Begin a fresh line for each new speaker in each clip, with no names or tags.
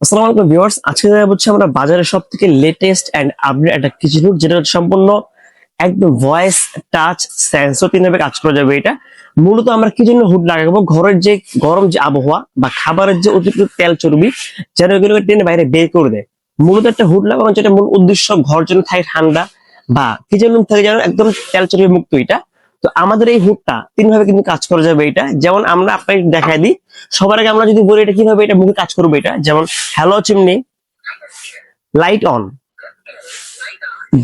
আসসালামু আলাইকুম ভিউয়ার্স, আজকে হচ্ছে আমরা বাজারে সবথেকে লেটেস্ট এন্ড আপডেট একটা কিচেন হুড, যেটা সম্পূর্ণ একদম ভয়েস টাচ সেন্সর তিনভাবে কাজ করা যাবে। এটা মূলত আমরা কি জন্য হুড লাগাবো? ঘরের যে গরম যে আবহাওয়া বা খাবারের যে অতিরিক্ত তেল চর্বি যেন এগুলোকে টেনে বাইরে বের করে দেয়। মূলত একটা হুড লাগানো যেটা মূল উদ্দেশ্য ঘর যেন থাকে ঠান্ডা বা কিচেন রুম থাকে যেন একদম তেল চর্বি মুক্ত। এটা তো আমাদের এই হুডটা তিনভাবে কিন্তু কাজ করা যাবে। এটা যেমন আমরা আপনাকে দেখাই দিই। সবার আগে আমরা যদি বলি এটা কিভাবে এটা মুখে কাজ করবে, এটা যেমন হ্যালো চিমনি, লাইট অন,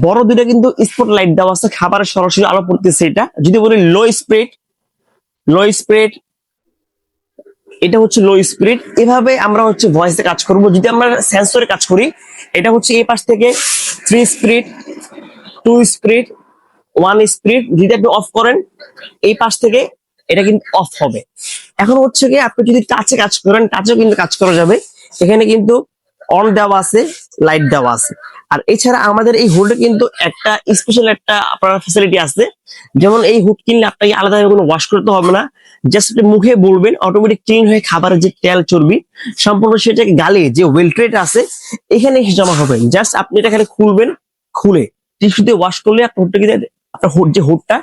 বড় দুইটা কিন্তু স্পট লাইট দেওয়া আছে, খাবারের সরাসরি আলো পড়তেছে। এটা যদি বলি লো স্পিড, লো স্পিড, এটা হচ্ছে লো স্পিড। এভাবে আমরা হচ্ছে ভয়েসে কাজ করব। যদি আমরা সেন্সরে কাজ করি, এটা হচ্ছে এই পাশ থেকে 3 স্পিড, 2 স্পিড, 1 স্পিড। যদি আপনি অফ করেন এই পাশ থেকে এটা কিন্তু অফ হবে। এখন হচ্ছে কি, আপনি যদি টাচে কাজ করেন টাচেও কিন্তু কাজ করা যাবে। এখানে কিন্তু অন দেওয়া আছে, লাইট দেওয়া আছে। আর এছাড়া আমাদের এই হুডে কিন্তু একটা স্পেশাল একটা আপনার ফ্যাসিলিটি আছে। যেমন এই হুড কিনলে আপনাকে আলাদা কোনো ওয়াশ করতে হবে না। জাস্ট আপনি মুখে বলবেন, অটোমেটিক ক্লিন হয়ে খাবারের যে তেল চর্বি সম্পূর্ণ সেটাকে গালে যে ওয়েলট্রেট আছে এখানে এসে জমা হবে। জাস্ট আপনি এটা এখানে খুলবেন, খুলে টিস্যু দিয়ে ওয়াশ করলে আপনার হুডটা কি আপনার হুড যে হুডটা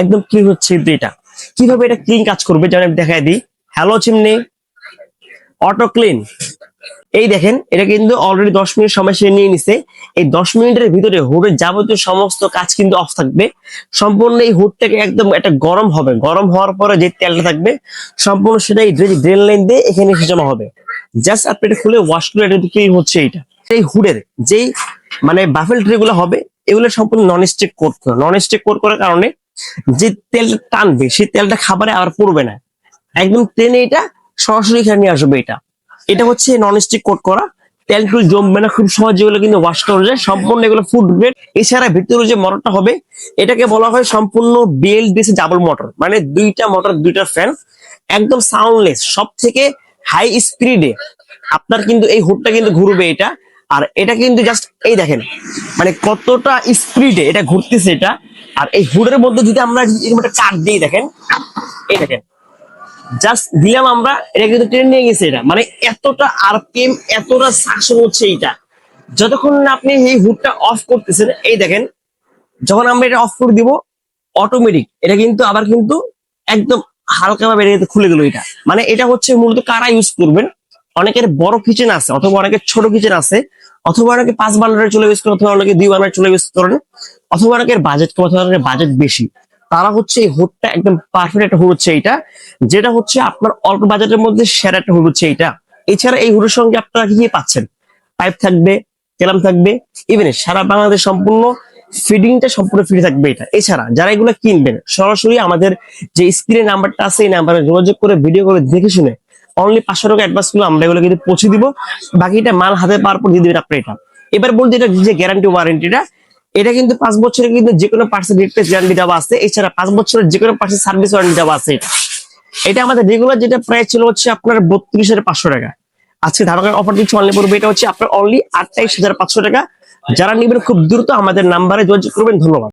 একদম ক্লিন হচ্ছে। কিন্তু এটা কিভাবে এটা ক্লিন কাজ করবে যেন আমি দেখাই দিই। Hello chimney, auto clean. এই দেখেন, এটা কিন্তু অলরেডি 10 মিনিট সময় সে নিয়ে নিছে। এই 10 মিনিটের ভিতরে হুডের যাবতীয় সমস্ত কাজ কিন্তু অফ থাকবে। সম্পূর্ণ এই হুডটাকে একদম একটা গরম হবে। গরম হওয়ার পরে যে তেলটা থাকবে সম্পূর্ণ সেটা এই ড্রেন লাইন দিয়ে এখানে এসে জমা হবে। জাস্ট আপনি এটা খুলে ওয়াশ করে এটা ক্লিন হচ্ছে। এটা এই হুডের যেই মানে বাফেল ট্রে গুলো হবে, এগুলো সম্পূর্ণ non stick coat. Non stick coat করার কারণে যে তেলটা টানবে সেই তেলটা খাবারে আবার পড়বে না, একদম টেনে এটা সরাসরি এখানে নিয়ে আসবে। এটা এটা হচ্ছে নন স্টিক কোট করা, তেল টুল জমবে না, খুব সহজে এগুলো কিন্তু ওয়াশ করা যায়। সম্পূর্ণ এগুলো ফুড গ্রেড। এছাড়া ভিতরে যে মোটরটা হবে এটাকে বলা হয় সম্পূর্ণ বিএল ডিসি ডাবল মোটর, মানে দুইটা মোটর, দুইটা ফ্যান, একদম সাউন্ডলেস, সব থেকে হাই স্পিডে আপনার কিন্তু এই হুডটা কিন্তু ঘুরবে। এটা আর এটা কিন্তু জাস্ট এই দেখেন মানে কতটা স্পিডে এটা ঘুরতেছে এটা। আর এই হুডের মধ্যে যদি আমরা এরকম একটা চার্জ দিই, দেখেন এই দেখেন জাস্ট দিলাম আমরা, এটা কিন্তু ট্রেন নিয়ে গেছে। এটা মানে এতটা আরপিএম, এতটা সাকশন হচ্ছে এটা। যতক্ষণ না আপনি এই হুডটা অফ করতেছেন, এই দেখেন যখন আমরা এটা অফ করে দিব অটোমেটিক এটা কিন্তু আবার কিন্তু একদম হালকা ভাবে এটা কিন্তু খুলে গেল। এটা মানে এটা হচ্ছে মূলত কারা ইউজ করবেন, অনেকের বড় কিচেন আছে অথবা অনেকের ছোট কিচেন আছে, অথবা অনেকে 5 বার্নারের চলে ইউজ করেন, অথবা অনেকে 2 বার্নার চলে ইউজ করেন, অথবা অনেকের বাজেট কম, অথবা অনেকের বাজেট বেশি। তারা হচ্ছে এই হুডটা একদম পারফেক্ট একটা হুড হচ্ছে এটা, যেটা হচ্ছে আপনার অল্প বাজেটের মধ্যে সেরা একটা হুড হচ্ছে এটা। এছাড়া এই হুডের সঙ্গে আপনারা কি কি পাচ্ছেন? পাইপ থাকবে, কেলাম থাকবে, ইভেন সারা বাংলাদেশ সম্পূর্ণ ফিডিংটা সম্পূর্ণ ফ্রি থাকবে এটা। এছাড়া যারা এগুলো কিনবেন সরাসরি আমাদের যে স্ক্রিনে নাম্বারটা আছে এই নাম্বারে যোগাযোগ করে ভিডিও করে দেখে শুনে অনলি 500 টাকা অ্যাডভান্স করলে আমরা এগুলো কিন্তু পৌঁছে দিব। বাকিটা মাল হাতে পাওয়ার পর দিয়ে দিবেন আপনি এটা। এবার বলতে এটা যে গ্যারান্টি ওয়ারেন্টিটা, এটা কিন্তু 5 বছরের কিন্তু যে কোনো পার্টসের রিপ্লেস গ্যারান্টি দেওয়া আছে। এছাড়া 5 বছরের যে কোনো পার্টসের সার্ভিস ওয়ারেন্টি দেওয়া আছে। এটা এটা আমাদের রেগুলার যেটা প্রাইস ছিল হচ্ছে আপনার 32,500 টাকা। আজকে ধারণার অফার দিচ্ছি অনলি পড়বে এটা হচ্ছে আপনার অনলি 28,500 টাকা। যারা নেবেন খুব দ্রুত আমাদের নাম্বারে যোগাযোগ করবেন। ধন্যবাদ।